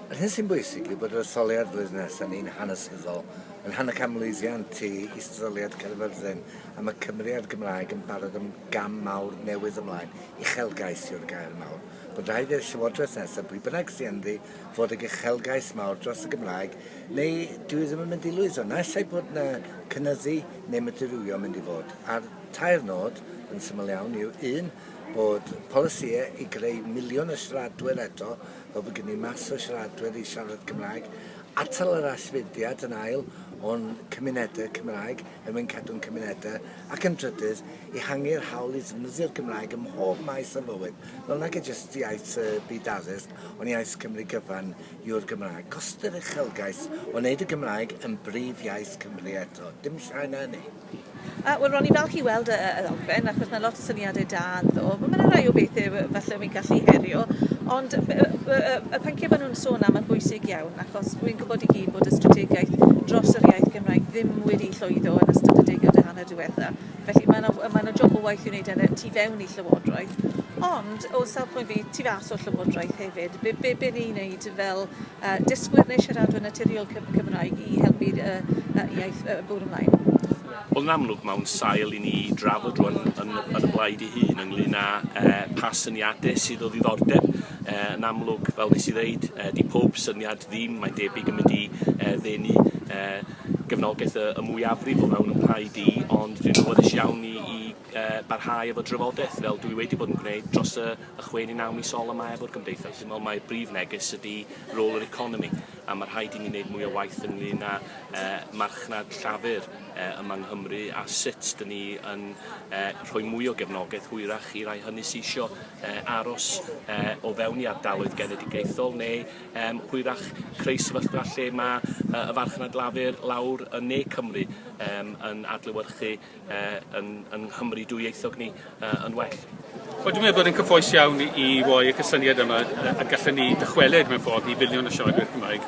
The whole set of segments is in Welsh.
Yr hyn sy'n bwysig yw bod yr etholiad flwyddyn nesaf ni'n hanesyddol yn hanner canmlwyddiant i ystadoliad Caerfyrddin a mae Cymru a'r Gymraeg yn barod am gam mawr newydd ymlaen uchelgais yw'r gair mawr. Bod rhaid i'r llywodraeth nesaf pwy bynnag sy'n ynddi fod y uchelgais mawr dros y Gymraeg neu dwi ddim yn mynd i lwyddo. Naillai bod yna cynyddu neu materiwio mynd i fod. A'r tair nod yn syml iawn yw un, bod polisïau i greu miliwn o siaradwyr eto, fel bod gen i mas o siaradwyr i siarad Cymraeg, atal yr allfudiad yn ail o'n cymunedau Cymraeg, mwyn cadw'n cymunedau, ac yn drydydd, i hangi'r hawl i ddefnyddio'r Gymraeg ym mhob maes o fywyd. Fel nag e jyst iaith byd addysg, ond iaith Cymru gyfan yw'r Gymraeg. Costy'r uchelgais o wneud y Gymraeg yn brif iaith Cymru eto. Dim llai na hynny. Wel, ro'n i falch i weld y ddogfen, achos mae lot o syniadau da ynddo. Mae'n rhai o bethau falle mi'n gallu herio, ond y pynciau maen nhw'n sôn am yn bwysig iawn, achos dwi'n gwybod i gyd bod y strategaeth dros yr iaith Gymraeg ddim wedi llwyddo yn ystod y degawd a hanner diwethaf. Felly mae'n job o waith i wneud yna tu fewn i llywodraeth. Ond, o safbwynt fi, tu fas o llywodraeth hefyd, be ni'n wneud fel dysgwyr neu siaradwyr naturiol Cymraeg i helpu'r iaith bwrdd ymlaen? Wel, yn amlwg mewn sail i ni drafod rwan yn y blaid ei hun ynglyn â pa syniadau sydd o ddiddordeb. Yn amlwg, fel nes i ddeud, di pob syniad ddim, mae'n debyg yn mynd i ddenu gefnogaeth y mwyafrif o mewn yn rhaid i, ond dwi'n gwybod iawn i barhau efo drafodaeth fel dwi wedi bod yn gwneud dros y 6-9 mis ol yma efo'r Gymdeithas. Dwi'n meddwl mae'r brif neges ydy rôl yr economi, a mae rhaid i ni wneud mwy o waith ynglyn â marchnad llafur yma yng Nghymru a sut dyn ni yn rhoi mwy o gefnogaeth hwyrach i rai hynny sy'n isio aros o fewn i ardaloedd genedigaethol neu hwyrach creu sefyllfa lle mae y farchnad lafur lawr yn ne Cymru yn adlewyrchu yn Nghymru dwyieithog ni yn well. Wel, dwi'n meddwl bod yn cyffroes iawn i roi y cysyniad yma a gallwn ni dychwelyd mewn ffordd i filiwn o siaradwyr Cymraeg.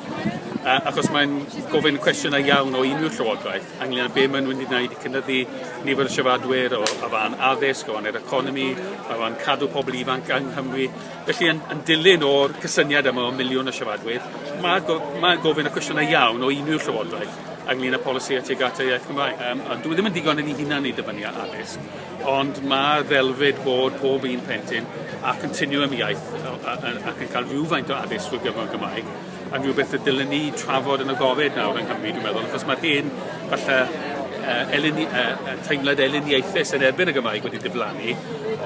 Achos mae'n gofyn cwestiynau iawn o unrhyw llywodraeth ynglyn â be maen nhw'n wneud i cynyddu nifer o siaradwyr o fan addysg, o fan yr economi, o fan cadw pobl ifanc yng Nghymru. Felly yn dilyn o'r cysyniad yma o miliwn o siaradwyr, mae'n gofyn y cwestiynau iawn o unrhyw llywodraeth ynglyn â polisi tuag at y iaith Cymraeg. Dwi ddim yn digon yn ei hunan i dyfynu addysg, ond mae ddelfyd bod pob un plentyn a continuum iaith ac yn cael rhywfaint o addysg drwy'r gyfrwng Gymraeg, a rhywbeth y dylen ni trafod yn y gofod nawr yng Nghymru, dwi'n meddwl, achos mae'r hyn falle teimlad eliniaethus yn erbyn y Gymraeg wedi diflannu,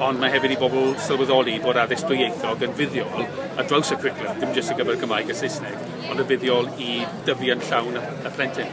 ond mae hefyd i bobl sylweddoli bod addysg dwyieithog yn fuddiol ar draws y cwricwlwm, dim jyst y gyfer Gymraeg a Saesneg, ond yn fuddiol i dyfu yn llawn y plentyn.